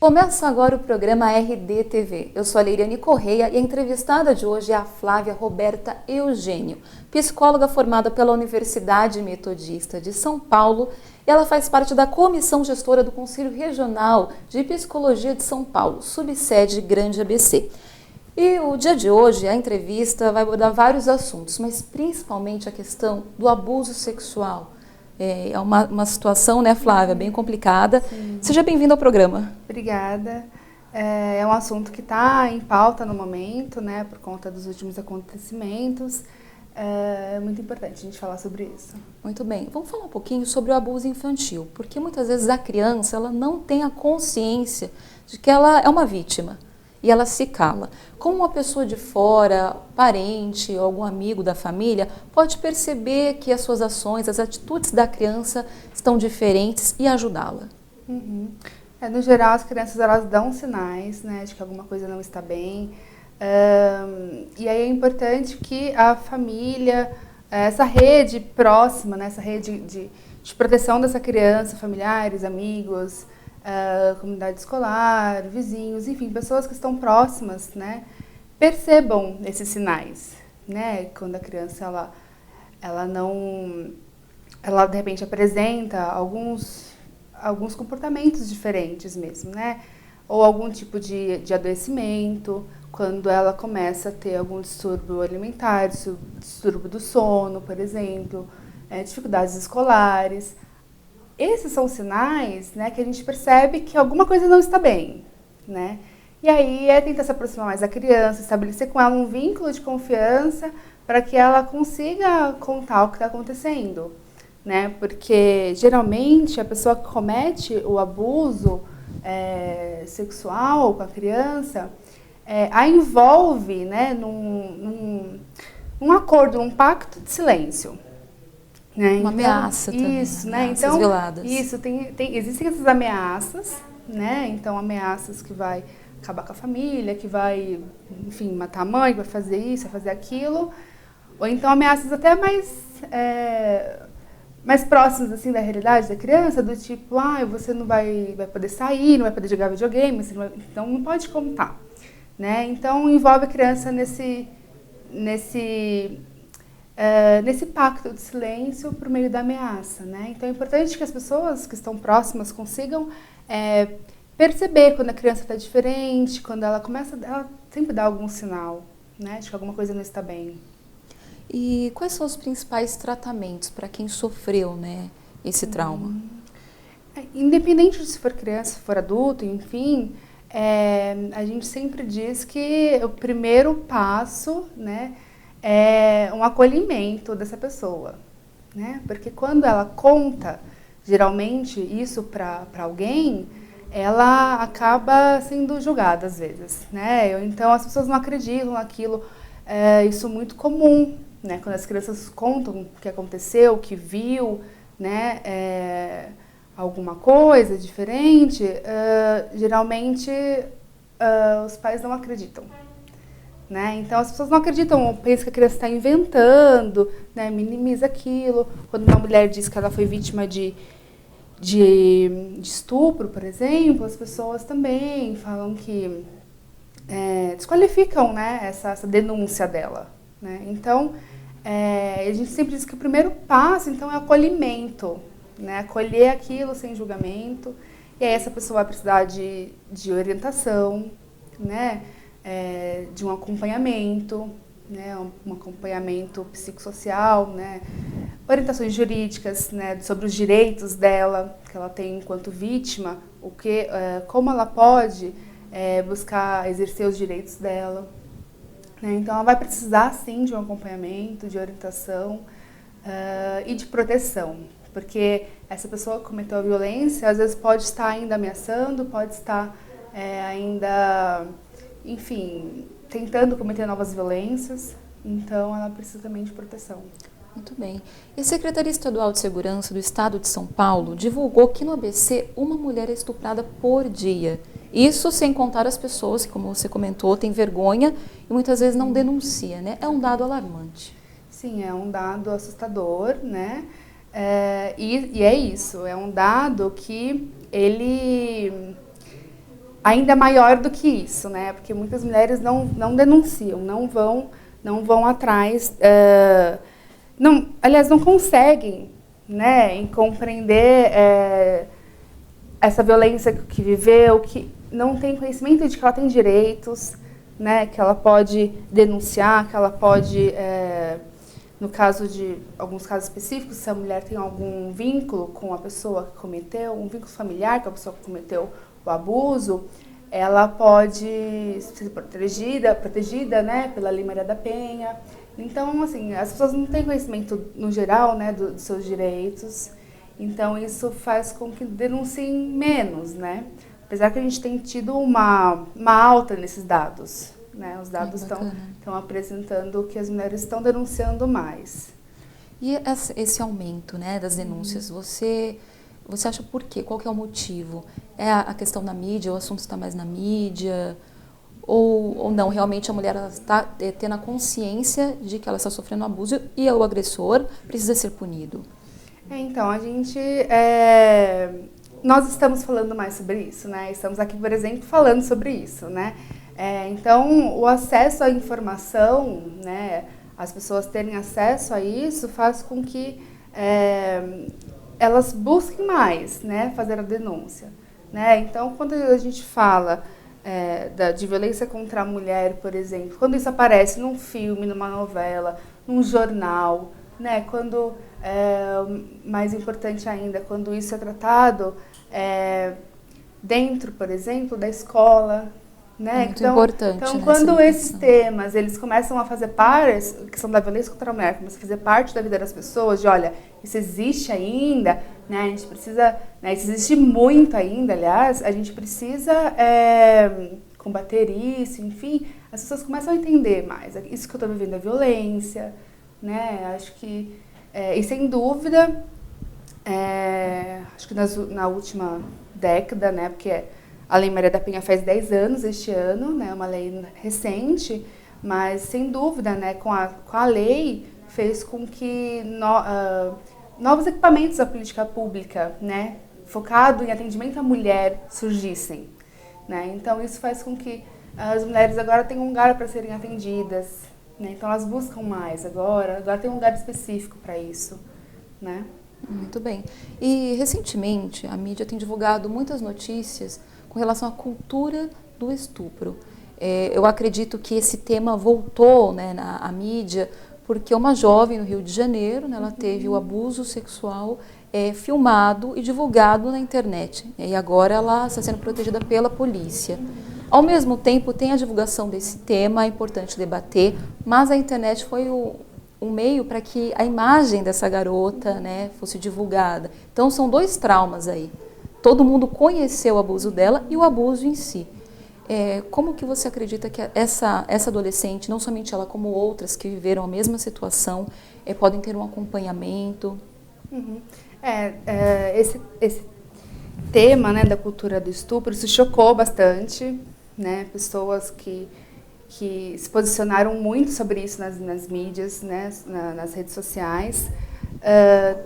Começa agora o programa RDTV. Eu sou a Leiriane Correia e a entrevistada de hoje é a Flávia Roberta Eugênio, psicóloga formada pela Universidade Metodista de São Paulo. Ela faz parte da comissão gestora do Conselho Regional de Psicologia de São Paulo, subsede Grande ABC. E o dia de hoje, a entrevista vai abordar vários assuntos, mas principalmente a questão do abuso sexual. É uma situação, né, Flávia, bem complicada. Sim. Seja bem-vinda ao programa. Obrigada. É um assunto que está em pauta no momento, né, por conta dos últimos acontecimentos. É muito importante a gente falar sobre isso. Muito bem. Vamos falar um pouquinho sobre o abuso infantil, porque muitas vezes a criança ela não tem a consciência de que ela é uma vítima. E ela se cala. Como uma pessoa de fora, parente ou algum amigo da família, pode perceber que as suas ações, as atitudes da criança estão diferentes e ajudá-la? No geral, as crianças elas dão sinais, né, de que alguma coisa não está bem. E aí é importante que a família, essa rede próxima, né, essa rede de proteção dessa criança, familiares, amigos, comunidade escolar, vizinhos, enfim, pessoas que estão próximas, né, percebam esses sinais, né, quando a criança ela de repente apresenta alguns comportamentos diferentes mesmo, né, ou algum tipo de adoecimento, quando ela começa a ter algum distúrbio alimentar, distúrbio do sono, por exemplo, dificuldades escolares. Esses são sinais, né, que a gente percebe que alguma coisa não está bem, né? E aí tentar se aproximar mais da criança, estabelecer com ela um vínculo de confiança para que ela consiga contar o que está acontecendo, né? Porque geralmente a pessoa que comete o abuso sexual com a criança a envolve, né, num acordo, num pacto de silêncio. Né? Uma ameaça também. Isso, né? Então, veladas. Isso, existem essas ameaças, né? Então, ameaças que vai acabar com a família, que vai, enfim, matar a mãe, que vai fazer isso, vai fazer aquilo. Ou então ameaças até mais próximas, assim, da realidade da criança, do tipo, você não vai poder sair, não vai poder jogar videogame, então não pode contar, né? Então, envolve a criança nesse pacto de silêncio por meio da ameaça, né? Então é importante que as pessoas que estão próximas consigam perceber quando a criança está diferente, quando ela sempre dá algum sinal, né, de que alguma coisa não está bem. E quais são os principais tratamentos para quem sofreu, né, esse trauma? Independente de se for criança, se for adulto, enfim, a gente sempre diz que o primeiro passo, né, é um acolhimento dessa pessoa, né? Porque quando ela conta, geralmente, isso para alguém, ela acaba sendo julgada às vezes, né? Então as pessoas não acreditam naquilo. Isso é muito comum, né? Quando as crianças contam o que aconteceu, o que viu, né? Alguma coisa diferente, geralmente os pais não acreditam. Né? Então as pessoas não acreditam, pensam que a criança está inventando, né? Minimiza aquilo. Quando uma mulher diz que ela foi vítima de estupro, por exemplo, as pessoas também falam que desqualificam, né, essa denúncia dela. Né? Então a gente sempre diz que o primeiro passo então é o acolhimento, né? Acolher aquilo sem julgamento, e aí essa pessoa vai precisar de orientação, né? De um acompanhamento, né, um acompanhamento psicossocial, né, orientações jurídicas, né, sobre os direitos dela, que ela tem enquanto vítima, como ela pode buscar exercer os direitos dela. Né, então, ela vai precisar, sim, de um acompanhamento, de orientação e de proteção, porque essa pessoa que cometeu a violência, às vezes pode estar ainda ameaçando, pode estar ainda... enfim, tentando cometer novas violências, então ela precisa também de proteção. Muito bem. E a Secretaria Estadual de Segurança do Estado de São Paulo divulgou que no ABC uma mulher é estuprada por dia. Isso sem contar as pessoas que, como você comentou, têm vergonha e muitas vezes não denuncia, né? É um dado alarmante. Sim, é um dado assustador, né? E é isso, é um dado que ele ainda maior do que isso, né? Porque muitas mulheres não denunciam, não vão atrás, aliás, não conseguem, né, em compreender essa violência que viveu, que não tem conhecimento de que ela tem direitos, né, que ela pode denunciar, que ela pode, no caso de alguns casos específicos, se a mulher tem algum vínculo com a pessoa que cometeu, um vínculo familiar com a pessoa que cometeu o abuso, ela pode ser protegida, né, pela Lei Maria da Penha. Então, assim, as pessoas não têm conhecimento, no geral, né, dos seus direitos. Então, isso faz com que denunciem menos, né? Apesar que a gente tem tido uma alta nesses dados, né? Os dados estão apresentando que as mulheres estão denunciando mais. E esse aumento, né, das denúncias, você acha por quê? Qual que é o motivo? É a questão da mídia, o assunto está mais na mídia? Ou não, realmente a mulher está tendo a consciência de que ela está sofrendo abuso e o agressor precisa ser punido? Então, nós estamos falando mais sobre isso, né? Estamos aqui, por exemplo, falando sobre isso, né? Então, o acesso à informação, né, as pessoas terem acesso a isso, faz com que elas busquem mais, né, fazer a denúncia, né? Então, quando a gente fala de violência contra a mulher, por exemplo, quando isso aparece num filme, numa novela, num jornal, né, quando, mais importante ainda, quando isso é tratado dentro, por exemplo, da escola, né? Muito importante. Então, quando esses temas eles começam a fazer parte, que são da violência contra a mulher, começam a fazer parte da vida das pessoas, de olha, isso existe ainda, né? A gente precisa, né? Isso existe muito ainda, aliás, a gente precisa combater isso, enfim, as pessoas começam a entender mais. Isso que eu estou vivendo é violência, né? Acho que, e sem dúvida, acho que na última década, né? Porque a Lei Maria da Penha faz 10 anos este ano, né, uma lei recente, mas sem dúvida, né, com a lei fez com que novos equipamentos da política pública, né, focado em atendimento à mulher, surgissem, né? Então isso faz com que as mulheres agora tenham um lugar para serem atendidas, né? Então elas buscam mais agora tem um lugar específico para isso, né? Muito bem. E recentemente a mídia tem divulgado muitas notícias com relação à cultura do estupro. Eu acredito que esse tema voltou, né, à mídia porque uma jovem no Rio de Janeiro, né, ela teve o abuso sexual filmado e divulgado na internet. E agora ela está sendo protegida pela polícia. Ao mesmo tempo, tem a divulgação desse tema, é importante debater, mas a internet foi um meio para que a imagem dessa garota, né, fosse divulgada. Então, são dois traumas aí. Todo mundo conheceu o abuso dela e o abuso em si. Como que você acredita que essa adolescente, não somente ela, como outras que viveram a mesma situação, podem ter um acompanhamento? Uhum. Esse tema, né, da cultura do estupro se chocou bastante, né? Pessoas que se posicionaram muito sobre isso nas mídias, né, nas redes sociais.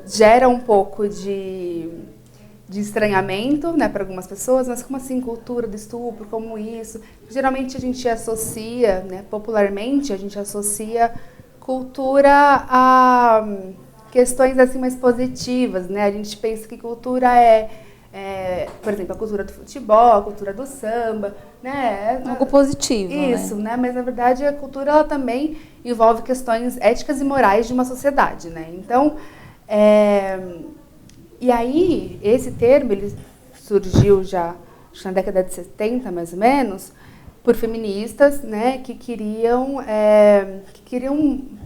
Gera um pouco de estranhamento, né, para algumas pessoas, mas como assim cultura do estupro, como isso? Geralmente a gente associa, né, popularmente a gente associa cultura a questões assim mais positivas, né? A gente pensa que cultura por exemplo, a cultura do futebol, a cultura do samba, né? Algo positivo, isso, né? Mas na verdade a cultura ela também envolve questões éticas e morais de uma sociedade, né? Então, e aí, esse termo, ele surgiu já na década de 70, mais ou menos, por feministas, né, que queriam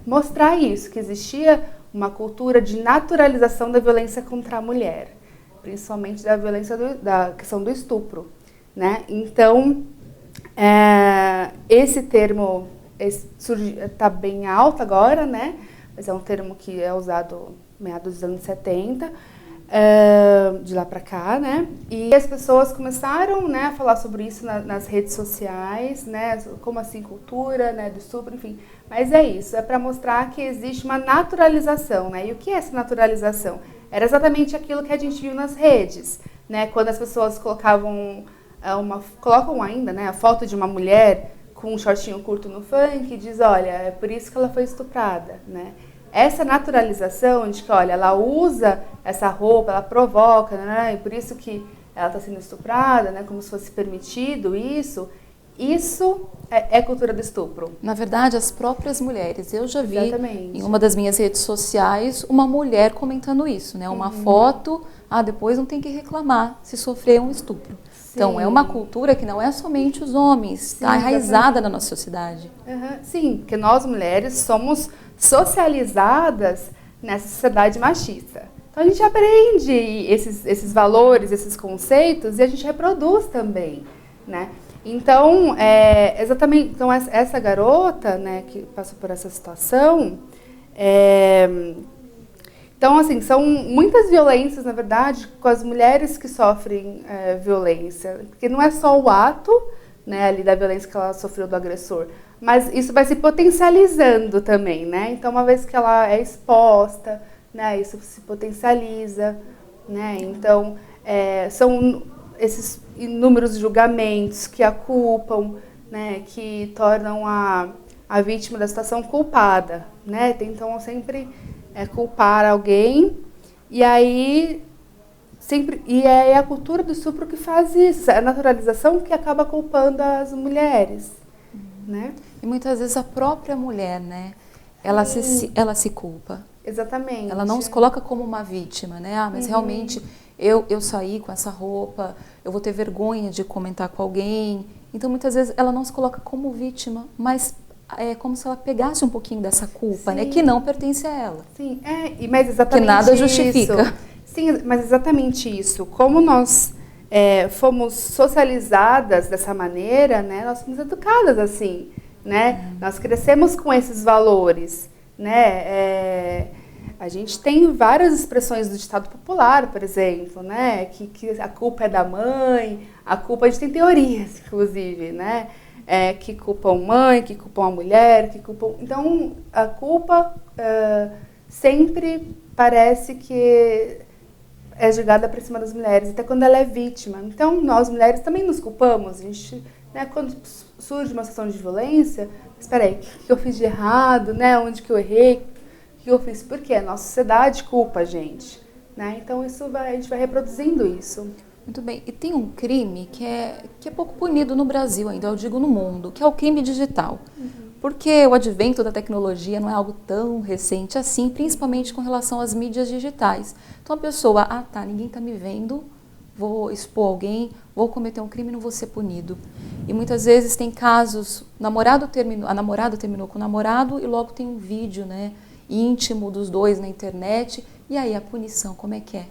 mostrar isso, que existia uma cultura de naturalização da violência contra a mulher, principalmente da violência da questão do estupro, né? Então, esse termo está bem alto agora, né? Mas é um termo que é usado meados dos anos 70, de lá para cá, né? E as pessoas começaram, né, a falar sobre isso nas redes sociais, né? Como assim cultura, né, do estupro, enfim. Mas é isso, é para mostrar que existe uma naturalização, né? E o que é essa naturalização? Era exatamente aquilo que a gente viu nas redes, né? Quando as pessoas colocavam colocam ainda, né, a foto de uma mulher com um shortinho curto no funk e diz, olha, é por isso que ela foi estuprada, né? Essa naturalização de que, olha, ela usa essa roupa, ela provoca, né, e por isso que ela está sendo estuprada, né, como se fosse permitido isso é cultura do estupro. Na verdade, as próprias mulheres. Eu já vi Exatamente. em uma das minhas redes sociais uma mulher comentando isso, né? Uma foto, depois não tem que reclamar se sofrer um estupro. Sim. Então, é uma cultura que não é somente os homens, está enraizada na nossa sociedade. Sim, porque nós mulheres somos socializadas nessa sociedade machista. Então, a gente aprende esses valores, esses conceitos e a gente reproduz também, né? Então, exatamente, então essa garota, né, que passou por essa situação, então, assim, são muitas violências, na verdade, com as mulheres que sofrem violência, porque não é só o ato, né, ali da violência que ela sofreu do agressor, mas isso vai se potencializando também, né? Então, uma vez que ela é exposta, né, isso se potencializa, né? Então, são esses inúmeros julgamentos que a culpam, né, que tornam a vítima da situação culpada, né? Tentam sempre culpar alguém e aí sempre é a cultura do estupro que faz isso, a naturalização que acaba culpando as mulheres, né? E muitas vezes a própria mulher, né, ela se culpa. Exatamente. Ela não se coloca como uma vítima, né? Mas realmente eu saí com essa roupa, eu vou ter vergonha de comentar com alguém. Então, muitas vezes, ela não se coloca como vítima, mas é como se ela pegasse um pouquinho dessa culpa, né? Que não pertence a ela. Sim, mas exatamente que nada justifica. Isso. Sim, mas exatamente isso. Como nós fomos socializadas dessa maneira, né? Nós fomos educadas assim, né? Nós crescemos com esses valores, né? A gente tem várias expressões do ditado popular, por exemplo, né? Que a culpa é da mãe, a gente tem teorias, inclusive, né? Que culpam mãe, que culpam a mulher, que culpam... Então, a culpa sempre parece que é jogada para cima das mulheres, até quando ela é vítima. Então, nós mulheres também nos culpamos. A gente, né, quando surge uma situação de violência, espera aí, o que eu fiz de errado, né? Onde que eu errei? O que eu fiz? Por quê? A nossa sociedade culpa a gente, né? Então, a gente vai reproduzindo isso. Muito bem. E tem um crime que é pouco punido no Brasil ainda, eu digo no mundo, que é o crime digital. Porque o advento da tecnologia não é algo tão recente assim, principalmente com relação às mídias digitais. Então, a pessoa, ninguém está me vendo, vou expor alguém, vou cometer um crime e não vou ser punido. E muitas vezes tem casos, a namorada terminou com o namorado e logo tem um vídeo, né, íntimo dos dois na internet, e aí a punição, como é que é?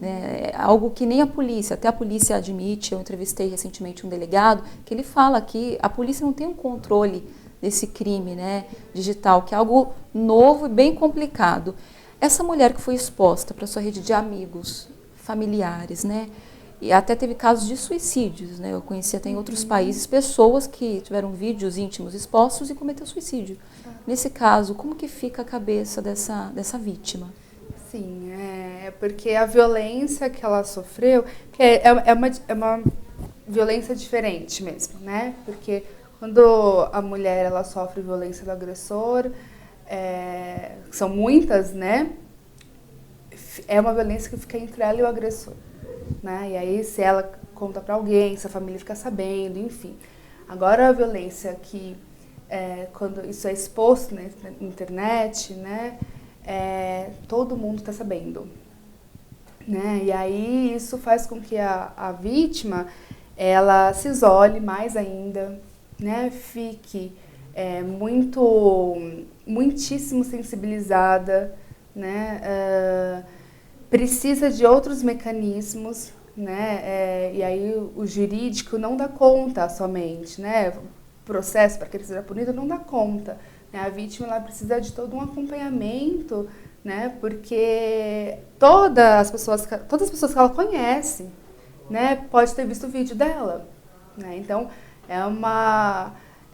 É algo que nem até a polícia admite. Eu entrevistei recentemente um delegado que ele fala que a polícia não tem um controle desse crime, né, digital, que é algo novo e bem complicado. Essa mulher que foi exposta para sua rede de amigos, familiares, né, e até teve casos de suicídios, né, eu conheci até em outros países pessoas que tiveram vídeos íntimos expostos e cometeu suicídio. Nesse caso, como que fica a cabeça dessa vítima? Sim, porque a violência que ela sofreu é uma violência diferente mesmo, né? Porque quando a mulher ela sofre violência do agressor, são muitas, né? É uma violência que fica entre ela e o agressor, né? E aí se ela conta para alguém, se a família fica sabendo, enfim. Agora a violência que quando isso é exposto na internet, né? Todo mundo está sabendo, né? E aí isso faz com que a vítima ela se isole mais ainda, né? Fique muitíssimo sensibilizada, né? Precisa de outros mecanismos, né? E aí o jurídico não dá conta somente, né? O processo para que ele seja punido não dá conta. A vítima ela precisa de todo um acompanhamento, né? Porque todas as pessoas que ela conhece, né, pode ter visto o vídeo dela, né? Então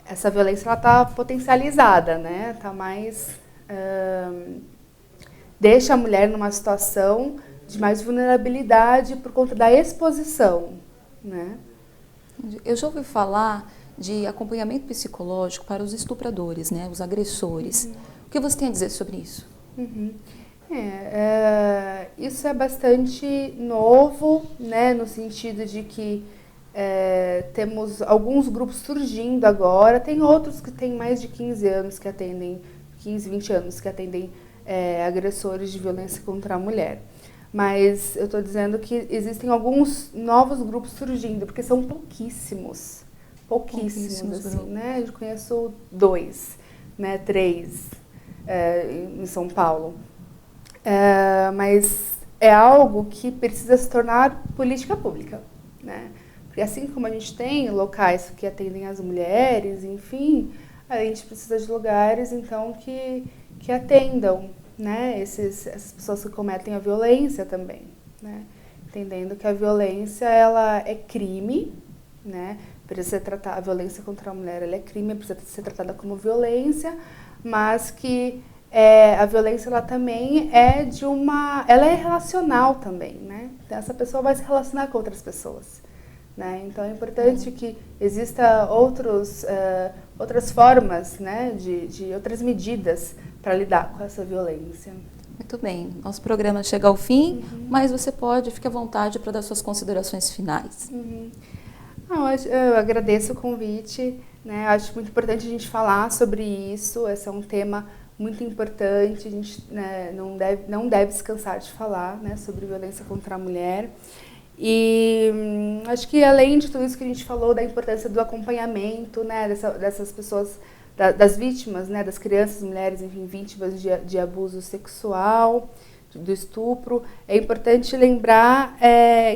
essa violência ela está potencializada, né? Tá mais deixa a mulher numa situação de mais vulnerabilidade por conta da exposição, né? Eu já ouvi falar de acompanhamento psicológico para os estupradores, né, os agressores. O que você tem a dizer sobre isso? Isso é bastante novo, né, no sentido de que temos alguns grupos surgindo agora, tem outros que têm mais de 15 anos que atendem, 15, 20 anos que atendem agressores de violência contra a mulher. Mas eu estou dizendo que existem alguns novos grupos surgindo, porque são pouquíssimos assim, né? Eu conheço 2, né, 3 em São Paulo. Mas é algo que precisa se tornar política pública, né? Porque assim como a gente tem locais que atendem as mulheres, enfim, a gente precisa de lugares, então, que atendam, né, essas pessoas que cometem a violência também, né? Entendendo que a violência, ela é crime, né? Precisa ser tratada, a violência contra a mulher, ela é crime, precisa ser tratada como violência, mas que a violência, ela também ela é relacional também, né? Então, essa pessoa vai se relacionar com outras pessoas, né? Então, é importante que exista outras formas, né, de outras medidas para lidar com essa violência. Muito bem, nosso programa chega ao fim, mas você fique à vontade para dar suas considerações finais. Eu agradeço o convite, né? Acho muito importante a gente falar sobre isso. Esse é um tema muito importante, a gente, né, não deve se cansar de falar, né, sobre violência contra a mulher. E acho que, além de tudo isso que a gente falou, da importância do acompanhamento, né, dessas pessoas, das vítimas, né, das crianças, mulheres, enfim, vítimas de abuso sexual, do estupro, é importante lembrar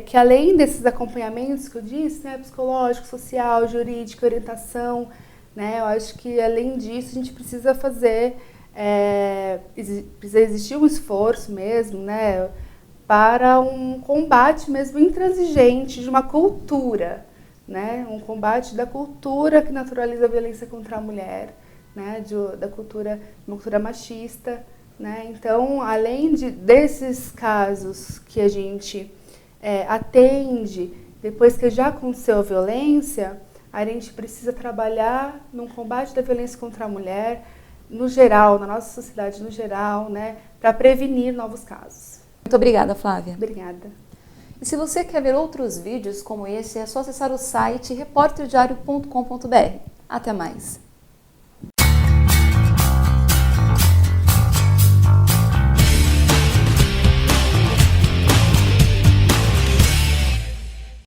que, além desses acompanhamentos que eu disse, né, psicológico, social, jurídico, orientação, né, eu acho que, além disso, a gente precisa precisa existir um esforço mesmo, né, para um combate mesmo intransigente de uma cultura, né, um combate da cultura que naturaliza a violência contra a mulher, né, uma cultura machista, né. Então, além desses casos que a gente atende depois que já aconteceu a violência, a gente precisa trabalhar no combate da violência contra a mulher, no geral, na nossa sociedade no geral, né, para prevenir novos casos. Muito obrigada, Flávia. Obrigada. E se você quer ver outros vídeos como esse, é só acessar o site repórterdiario.com.br. Até mais!